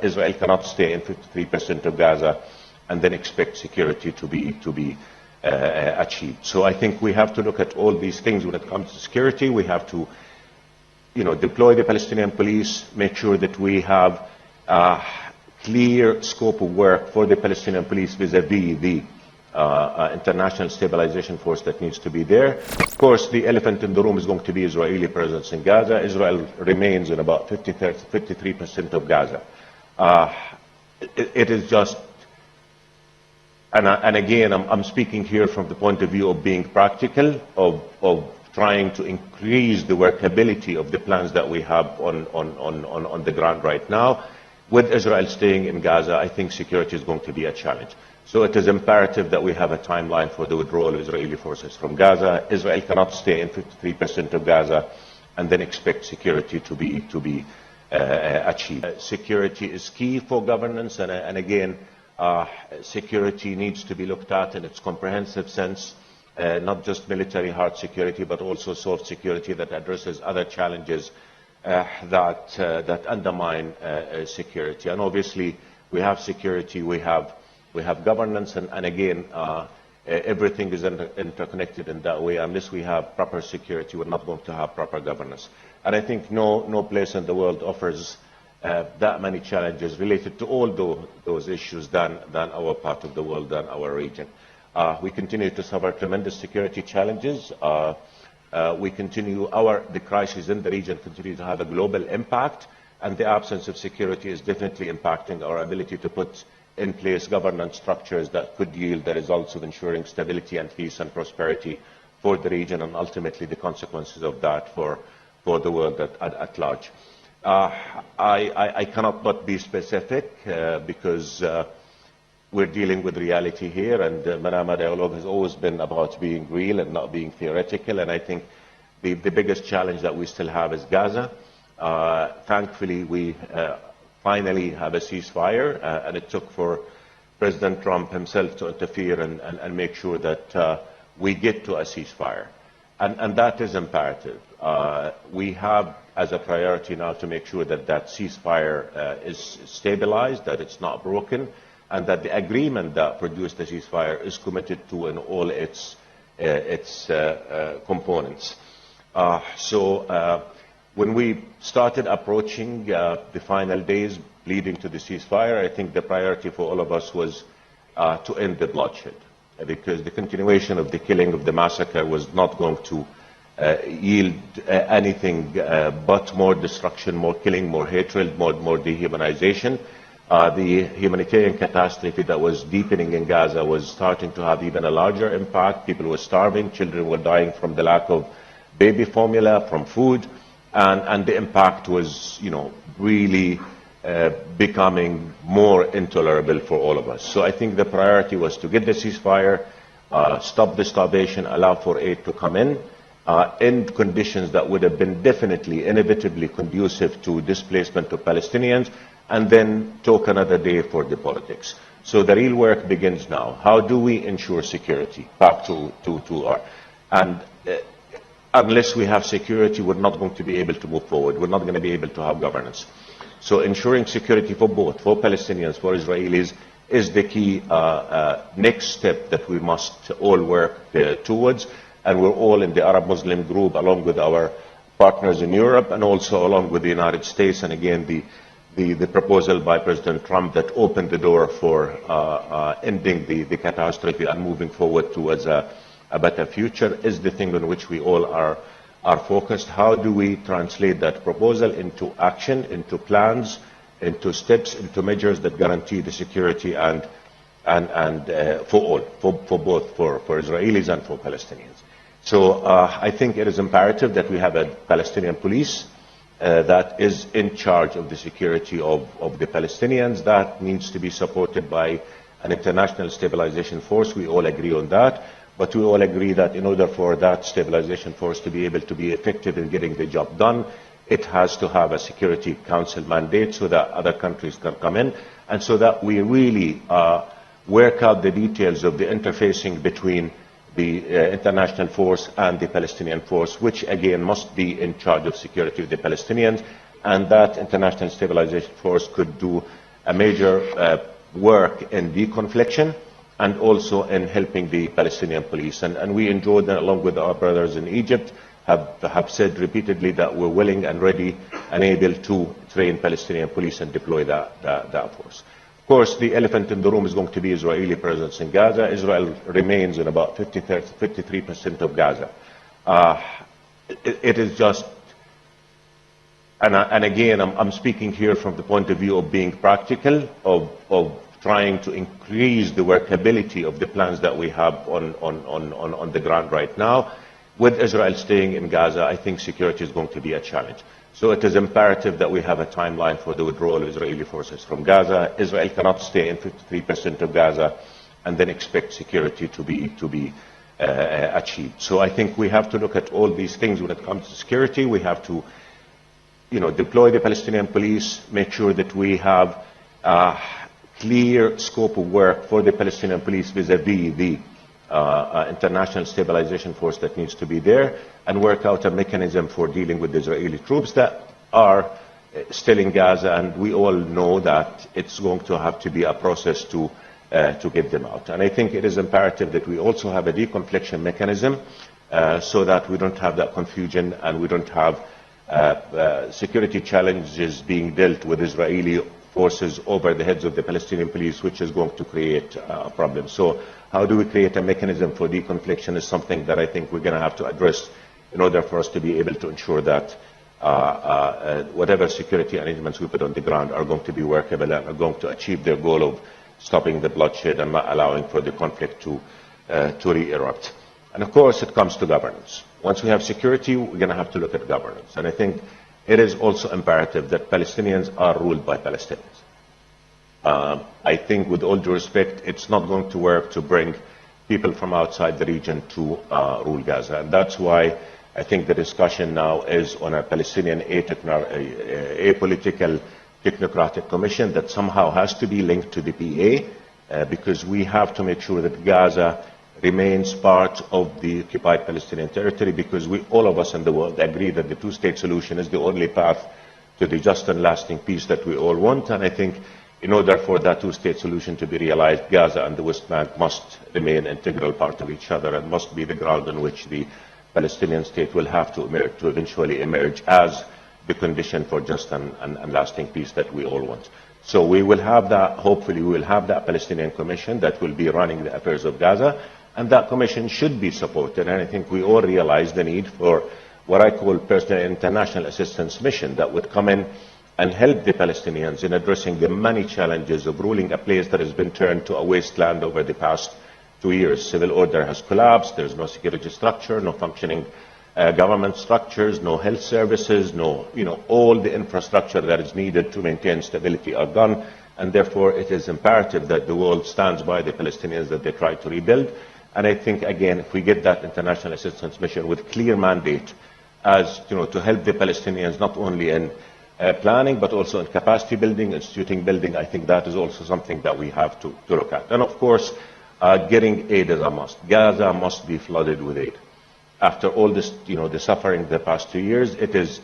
Israel cannot stay in 53% of Gaza and then expect security to be achieved. So I think we have to look at all these things when it comes to security. We have to, deploy the Palestinian police, make sure that we have a clear scope of work for the Palestinian police vis-à-vis the international stabilization force that needs to be there. Of course, the elephant in the room is going to be Israeli presence in Gaza. Israel remains in about 53% of Gaza. It is just, and again, I'm speaking here from the point of view of being practical, of trying to increase the workability of the plans that we have on the ground right now. With Israel staying in Gaza, I think security is going to be a challenge. So it is imperative that we have a timeline for the withdrawal of Israeli forces from Gaza. Israel cannot stay in 53% of Gaza and then expect security to be achieved. Security is key for governance, and again, security needs to be looked at in its comprehensive sense, not just military hard security, but also soft security that addresses other challenges that undermine security. And obviously, we have security, we have governance, and again, everything is interconnected in that way. Unless we have proper security, we're not going to have proper governance. And I think no place in the world offers that many challenges related to all those issues than our part of the world, than our region. We continue to suffer tremendous security challenges. The crisis in the region continue to have a global impact, and the absence of security is definitely impacting our ability to put in place governance structures that could yield the results of ensuring stability and peace and prosperity for the region, and ultimately the consequences of that for the world at large. I cannot but be specific because we're dealing with reality here, and the Manama Dialogue has always been about being real and not being theoretical, and I think the biggest challenge that we still have is Gaza. Thankfully, we finally have a ceasefire, and it took for President Trump himself to interfere and make sure that we get to a ceasefire. And that is imperative. We have as a priority now to make sure that that ceasefire is stabilized, that it's not broken, and that the agreement that produced the ceasefire is committed to in all its components. When we started approaching the final days leading to the ceasefire, I think the priority for all of us was to end the bloodshed, because the continuation of the killing, of the massacre, was not going to yield anything but more destruction, more killing, more hatred, more dehumanization. The humanitarian catastrophe that was deepening in Gaza was starting to have even a larger impact. People were starving, children were dying from the lack of baby formula, from food, and the impact was, really becoming more intolerable for all of us. So I think the priority was to get the ceasefire, stop the starvation, allow for aid to come in conditions that would have been definitely, inevitably conducive to displacement of Palestinians, and then talk another day for the politics. So the real work begins now. How do we ensure security? Back to our... And unless we have security, we're not going to be able to move forward. We're not going to be able to have governance. So ensuring security for both, for Palestinians, for Israelis, is the key next step that we must all work towards. And we're all in the Arab Muslim group, along with our partners in Europe, and also along with the United States. And again, the proposal by President Trump that opened the door for ending the catastrophe and moving forward towards a better future is the thing on which we all are focused. How do we translate that proposal into action, into plans, into steps, into measures that guarantee the security and for all, for both for Israelis and for Palestinians? So I think it is imperative that we have a Palestinian police that is in charge of the security of the Palestinians. That needs to be supported by an international stabilization force. We all agree on that. But we all agree that in order for that stabilization force to be able to be effective in getting the job done, it has to have a Security Council mandate so that other countries can come in, and so that we really work out the details of the interfacing between the international force and the Palestinian force, which again must be in charge of security of the Palestinians, and that international stabilization force could do a major work in deconfliction and also in helping the Palestinian police. And we in Jordan, along with our brothers in Egypt, have said repeatedly that we're willing and ready and able to train Palestinian police and deploy that force. Of course, the elephant in the room is going to be Israeli presence in Gaza. Israel remains in about 53% of Gaza. It is just, and again, I'm speaking here from the point of view of being practical, of trying to increase the workability of the plans that we have on the ground right now. With Israel staying in Gaza, I think security is going to be a challenge. So it is imperative that we have a timeline for the withdrawal of Israeli forces from Gaza. Israel cannot stay in 53% of Gaza and then expect security to be achieved. So I think we have to look at all these things when it comes to security. We have to, deploy the Palestinian police, make sure that we have a clear scope of work for the Palestinian police vis-a-vis the international stabilization force that needs to be there, and work out a mechanism for dealing with the Israeli troops that are still in Gaza, and we all know that it's going to have to be a process to get them out. And I think it is imperative that we also have a deconfliction mechanism so that we don't have that confusion and we don't have security challenges being dealt with Israeli forces over the heads of the Palestinian police, which is going to create a problem. So how do we create a mechanism for deconfliction is something that I think we're going to have to address in order for us to be able to ensure that whatever security arrangements we put on the ground are going to be workable and are going to achieve their goal of stopping the bloodshed and not allowing for the conflict to re-erupt. And of course, it comes to governance. Once we have security, we're going to have to look at governance. And I think it is also imperative that Palestinians are ruled by Palestinians. I think, with all due respect, it's not going to work to bring people from outside the region to rule Gaza. And that's why I think the discussion now is on a Palestinian apolitical technocratic commission that somehow has to be linked to the PA, because we have to make sure that Gaza remains part of the occupied Palestinian territory, because all of us in the world agree that the two-state solution is the only path to the just and lasting peace that we all want. And I think in order for that two-state solution to be realized, Gaza and the West Bank must remain an integral part of each other and must be the ground on which the Palestinian state will have to eventually emerge as the condition for just and lasting peace that we all want. So we will have that, hopefully we will have that Palestinian commission that will be running the affairs of Gaza, and that commission should be supported. And I think we all realize the need for what I call personal international assistance mission that would come in and help the Palestinians in addressing the many challenges of ruling a place that has been turned to a wasteland over the past 2 years. Civil order has collapsed, there's no security structure, no functioning government structures, no health services, all the infrastructure that is needed to maintain stability are gone, and therefore it is imperative that the world stands by the Palestinians that they try to rebuild. And I think, again, if we get that international assistance mission with clear mandate as, to help the Palestinians not only in planning but also in capacity building, instituting building, I think that is also something that we have to look at. And of course, getting aid is a must. Gaza must be flooded with aid. After all this, the suffering the past 2 years, it is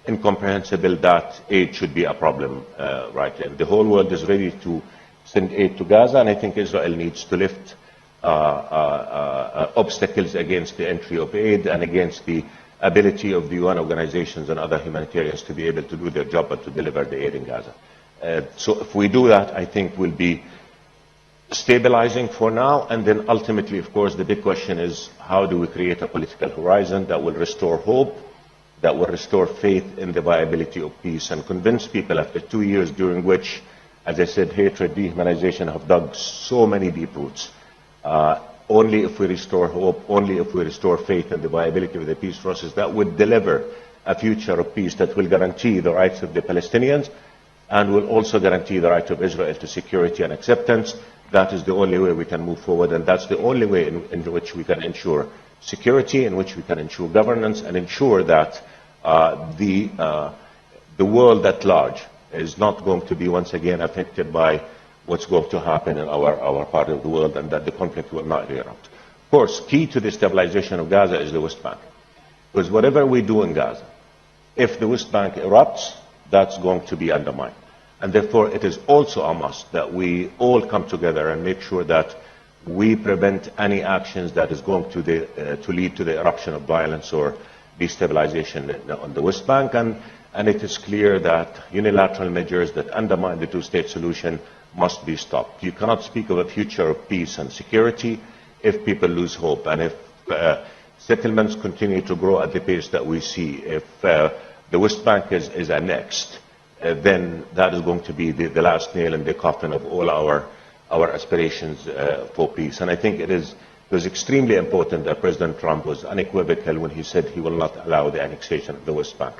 incomprehensible that aid should be a problem right now. The whole world is ready to send aid to Gaza, and I think Israel needs to lift obstacles against the entry of aid and against the ability of the UN organizations and other humanitarians to be able to do their job and to deliver the aid in Gaza. So if we do that, I think we'll be stabilizing for now, and then ultimately, of course, the big question is how do we create a political horizon that will restore hope, that will restore faith in the viability of peace, and convince people after 2 years during which, as I said, hatred, dehumanization have dug so many deep roots. Only if we restore hope, only if we restore faith in the viability of the peace process, that would deliver a future of peace that will guarantee the rights of the Palestinians and will also guarantee the right of Israel to security and acceptance. That is the only way we can move forward, and that's the only way in which we can ensure security, in which we can ensure governance, and ensure that the world at large is not going to be once again affected by what's going to happen in our part of the world, and that the conflict will not erupt. Of course, key to the stabilization of Gaza is the West Bank. Because whatever we do in Gaza, if the West Bank erupts, that's going to be undermined. And therefore, it is also a must that we all come together and make sure that we prevent any actions that is going to lead to the eruption of violence or destabilization on the West Bank. And it is clear that unilateral measures that undermine the two-state solution must be stopped. You cannot speak of a future of peace and security if people lose hope, and if settlements continue to grow at the pace that we see. If the West Bank is annexed, then that is going to be the last nail in the coffin of all our aspirations for peace. And I think it was extremely important that President Trump was unequivocal when he said he will not allow the annexation of the West Bank.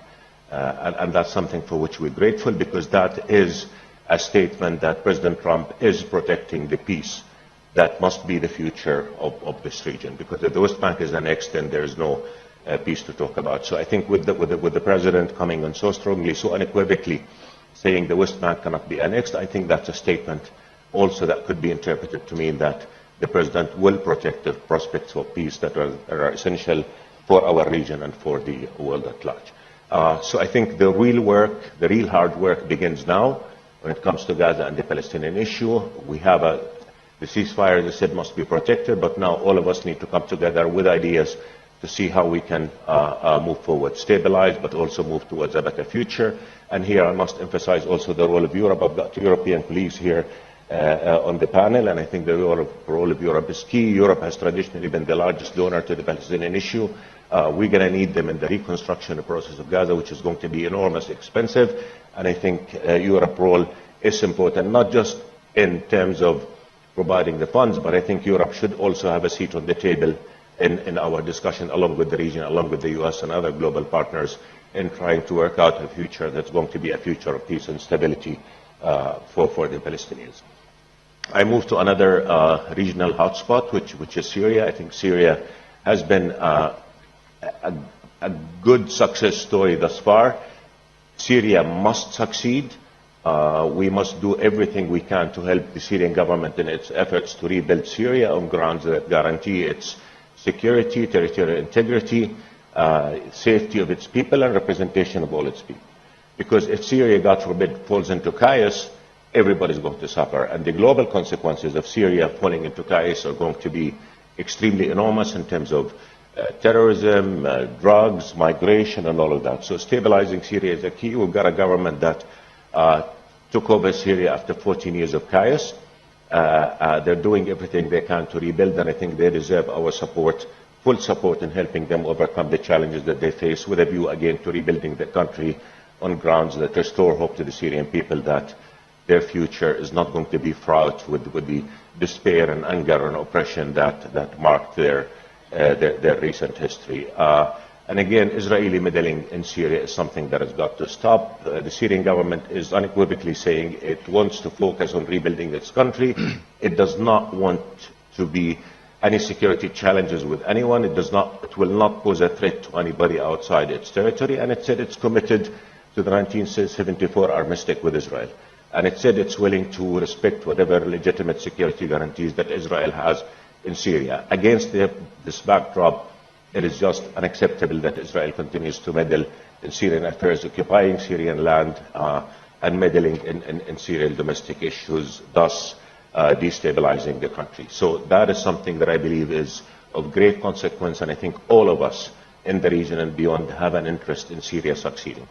And that's something for which we're grateful, because that is a statement that President Trump is protecting the peace that must be the future of this region. Because if the West Bank is annexed, then there is no peace to talk about. So I think with the President coming on so strongly, so unequivocally, saying the West Bank cannot be annexed, I think that's a statement also that could be interpreted to mean that the President will protect the prospects of peace that are essential for our region and for the world at large. So I think the real work, the real hard work begins now when it comes to Gaza and the Palestinian issue. We have the ceasefire, as I said, must be protected, but now all of us need to come together with ideas to see how we can move forward, stabilize, but also move towards a better future. And here I must emphasize also the role of Europe. I've got European colleagues here on the panel, and I think the role of Europe is key. Europe has traditionally been the largest donor to the Palestinian issue. We're going to need them in the reconstruction process of Gaza, which is going to be enormously expensive. And I think Europe's role is important, not just in terms of providing the funds, but I think Europe should also have a seat on the table in our discussion, along with the region, along with the US and other global partners, in trying to work out a future that's going to be a future of peace and stability for the Palestinians. I move to another regional hotspot, which is Syria. I think Syria has been a good success story thus far. Syria must succeed. We must do everything we can to help the Syrian government in its efforts to rebuild Syria on grounds that guarantee its security, territorial integrity, safety of its people, and representation of all its people. Because if Syria, God forbid, falls into chaos, everybody's going to suffer. And the global consequences of Syria falling into chaos are going to be extremely enormous in terms of terrorism, drugs, migration, and all of that. So stabilizing Syria is a key. We've got a government that took over Syria after 14 years of chaos. They're doing everything they can to rebuild, and I think they deserve our support, full support in helping them overcome the challenges that they face, with a view, again, to rebuilding the country on grounds that restore hope to the Syrian people that their future is not going to be fraught with the despair and anger and oppression that marked their recent history. And again, Israeli meddling in Syria is something that has got to stop. The Syrian government is unequivocally saying it wants to focus on rebuilding its country. It does not want to be any security challenges with anyone. It will not pose a threat to anybody outside its territory. And it said it's committed to the 1974 armistice with Israel. And it said it's willing to respect whatever legitimate security guarantees that Israel has in Syria. Against this backdrop, it is just unacceptable that Israel continues to meddle in Syrian affairs, occupying Syrian land and meddling in Syrian domestic issues, thus destabilizing the country. So that is something that I believe is of great consequence, and I think all of us in the region and beyond have an interest in Syria succeeding.